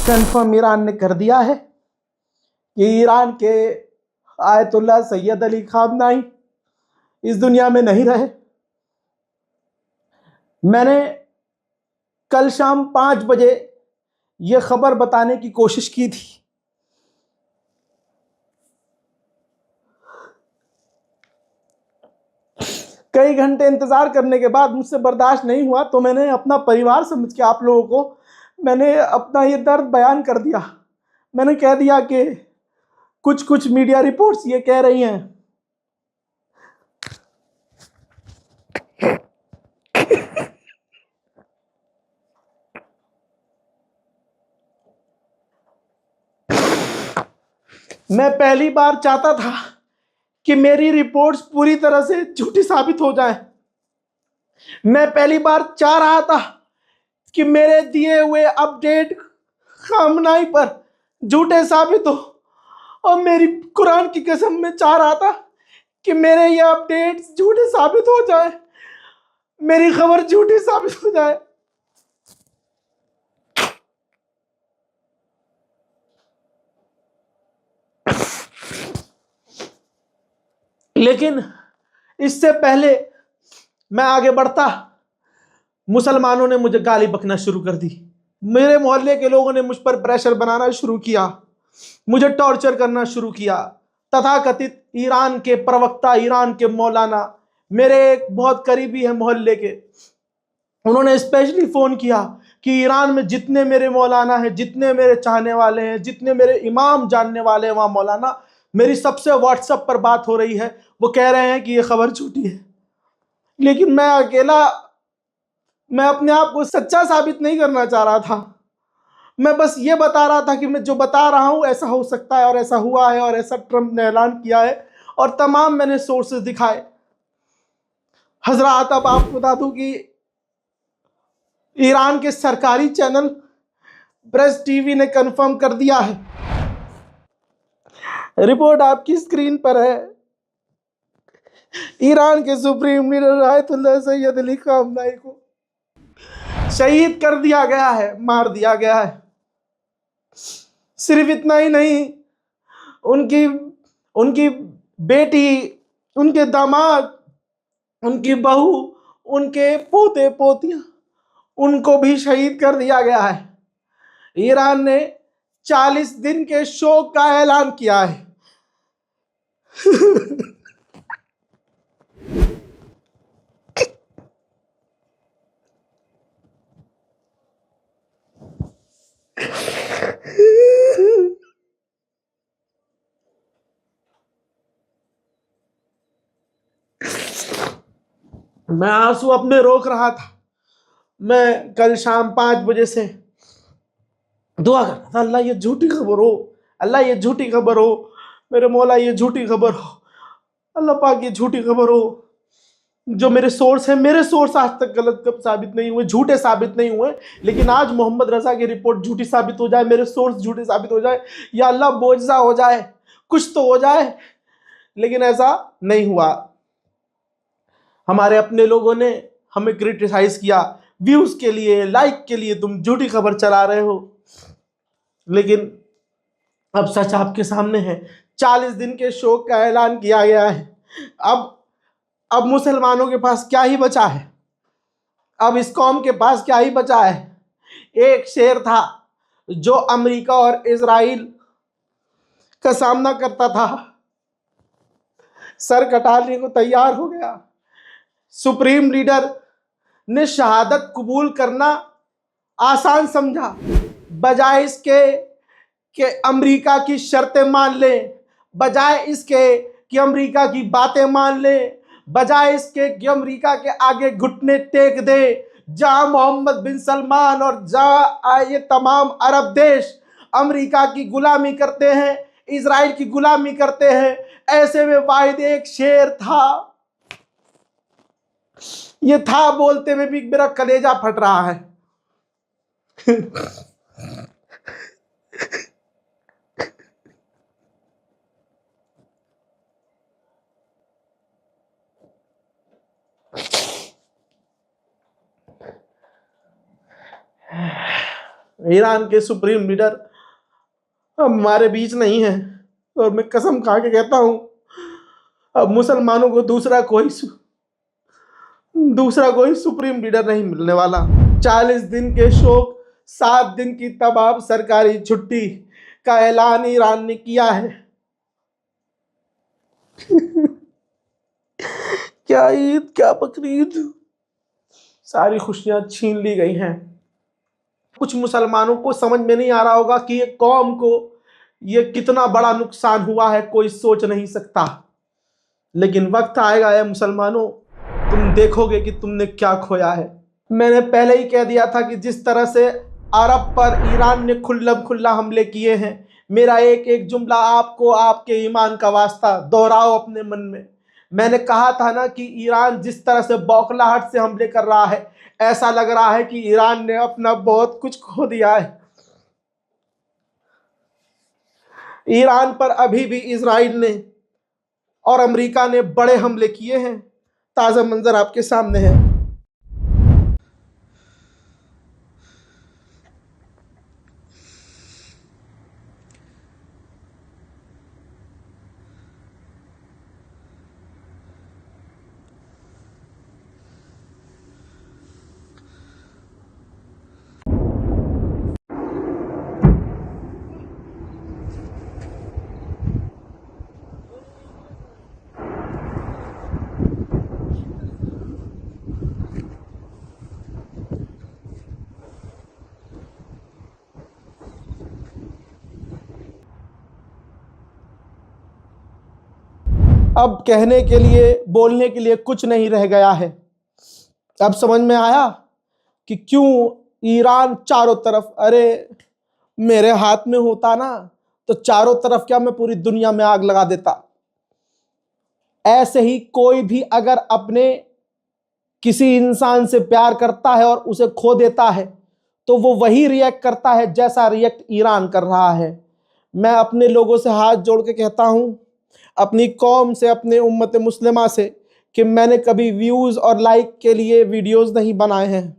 Confirm Iran ने कर दिया है कि ईरान के आयतुल्ला सैयद अली खामनाई इस दुनिया में नहीं रहे। मैंने कल शाम 5 बजे यह खबर बताने की कोशिश की थी। कई घंटे इंतजार करने के बाद मुझसे बर्दाश्त नहीं हुआ, तो मैंने अपना परिवार समझ के आप लोगों को मैंने अपना ये दर्द बयान कर दिया। मैंने कह दिया कि कुछ मीडिया रिपोर्ट्स ये कह रही हैं मैं पहली बार चाहता था कि मेरी रिपोर्ट्स पूरी तरह से झूठी साबित हो जाए। मैं पहली बार चाह रहा था कि मेरे दिए हुए अपडेट खामनाई पर झूठे साबित हो, और मेरी कुरान की कसम में चाह रहा था कि मेरे ये अपडेट्स झूठे साबित हो जाए, मेरी खबर झूठी साबित हो जाए। लेकिन इससे पहले मैं आगे बढ़ता, मुसलमानों ने मुझे गाली बकना शुरू कर दी। मेरे मोहल्ले के लोगों ने मुझ पर प्रेशर बनाना शुरू किया, मुझे टॉर्चर करना शुरू किया। तथाकथित ईरान के प्रवक्ता, ईरान के मौलाना, मेरे एक बहुत करीबी है मोहल्ले के, उन्होंने स्पेशली फोन किया कि ईरान में जितने मेरे मौलाना हैं, जितने मेरे चाहने वाले हैं, जितने मेरे इमाम जानने वाले हैं वहां मौलाना, मेरी सबसे व्हाट्सएप पर बात हो रही है, वो कह रहे हैं कि ये खबर झूठी है। लेकिन मैं अकेला, मैं अपने आप को सच्चा साबित नहीं करना चाह रहा था। मैं बस ये बता रहा था कि मैं जो बता रहा हूं ऐसा हो सकता है, और ऐसा हुआ है, और ऐसा ट्रंप ने ऐलान किया है, और तमाम मैंने सोर्सेज दिखाए। हजरात, अब आपको बता दूं कि ईरान के सरकारी चैनल प्रेस टीवी ने कंफर्म कर दिया है, रिपोर्ट आपकी स्क्रीन पर है, ईरान के supreme leader ayatollah Syed Ali खामनाई को शहीद कर दिया गया है, मार दिया गया है। सिर्फ इतना ही नहीं, उनकी उनकी बेटी, उनके दामाद, उनकी बहू, उनके पोते पोतियां, उनको भी शहीद कर दिया गया है। ईरान ने 40 दिन के शोक का ऐलान किया है। मैं आंसू अपने रोक रहा था। मैं कल शाम 5 बजे से दुआ कर रहा था, अल्लाह ये झूठी खबर हो, अल्लाह ये झूठी खबर हो, मेरे मौला ये झूठी खबर हो, अल्लाह पाक ये झूठी खबर हो। जो मेरे सोर्स है, मेरे सोर्स आज तक गलत कब साबित नहीं हुए, झूठे साबित नहीं हुए, लेकिन आज मोहम्मद रजा की रिपोर्ट झूठी साबित हो जाए, मेरे सोर्स झूठे साबित हो जाए, या अल्लाह बोझा हो जाए, कुछ तो हो जाए। लेकिन ऐसा नहीं हुआ। हमारे अपने लोगों ने हमें क्रिटिसाइज किया, व्यूज के लिए, लाइक के लिए तुम झूठी खबर चला रहे हो। लेकिन अब सच आपके सामने है। 40 दिन के शोक का ऐलान किया गया है। अब मुसलमानों के पास क्या ही बचा है, अब इस कौम के पास क्या ही बचा है। एक शेर था जो अमेरिका और इजराइल का सामना करता था, सर कटाने को तैयार हो गया। सुप्रीम लीडर ने शहादत कबूल करना आसान समझा, बजाय इसके कि अमेरिका की शर्तें मान ले, बजाय इसके कि अमेरिका की बातें मान ले, बजाय इसके कि अमेरिका के आगे घुटने टेक दे। जहां मोहम्मद बिन सलमान और जहां ये तमाम अरब देश अमेरिका की गुलामी करते हैं, इजराइल की गुलामी करते हैं, ऐसे में वाहिद एक शेर था, ये था बोलते में भी मेरा कलेजा फट रहा है। ईरान के सुप्रीम लीडर अब हमारे बीच नहीं है, और मैं कसम खा के कहता हूं अब मुसलमानों को दूसरा कोई सुप्रीम लीडर नहीं मिलने वाला। 40 दिन के शोक, 7 दिन की तबाह सरकारी छुट्टी का ऐलान ईरान ने किया है। क्या ईद, क्या बकरीद, सारी खुशियां छीन ली गई हैं। कुछ मुसलमानों को समझ में नहीं आ रहा होगा कि ये कौम को ये कितना बड़ा नुकसान हुआ है, कोई सोच नहीं सकता। लेकिन वक्त आएगा है मुसलमानों, तुम देखोगे कि तुमने क्या खोया है। मैंने पहले ही कह दिया था कि जिस तरह से अरब पर ईरान ने खुल्लम खुल्ला हमले किए हैं, मेरा एक एक जुमला आपको आपके ईमान का वास्ता दोहराओ अपने मन में। मैंने कहा था ना कि ईरान जिस तरह से बौखलाहट से हमले कर रहा है, ऐसा लग रहा है कि ईरान ने अपना बहुत कुछ खो दिया है। ईरान पर अभी भी इजराइल ने और अमेरिका ने बड़े हमले किए हैं। ताज़ा मंजर आपके सामने है। अब कहने के लिए, बोलने के लिए कुछ नहीं रह गया है। अब समझ में आया कि क्यों ईरान चारों तरफ, अरे मेरे हाथ में होता ना तो चारों तरफ क्या, मैं पूरी दुनिया में आग लगा देता। ऐसे ही कोई भी अगर अपने किसी इंसान से प्यार करता है और उसे खो देता है तो वो वही रिएक्ट करता है जैसा रिएक्ट ईरान कर रहा है। मैं अपने लोगों से हाथ जोड़ के कहता हूं, अपनी कौम से, अपने उम्मत मुस्लिमा से, कि मैंने कभी व्यूज़ और लाइक के लिए वीडियोस नहीं बनाए हैं।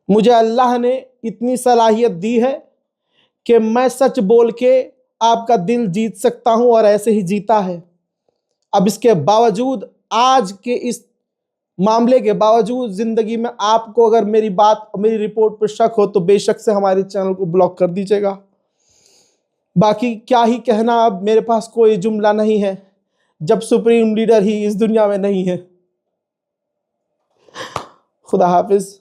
मुझे अल्लाह ने इतनी सलाहियत दी है कि मैं सच बोल के आपका दिल जीत सकता हूं, और ऐसे ही जीता है। अब इसके बावजूद, आज के इस मामले के बावजूद, ज़िंदगी में आपको अगर मेरी बात, मेरी रिपोर्ट पर शक हो तो बेशक से हमारे चैनल को ब्लॉक कर दीजिएगा। बाकी क्या ही कहना, अब मेरे पास कोई जुमला नहीं है जब सुप्रीम लीडर ही इस दुनिया में नहीं है। खुदा हाफिज।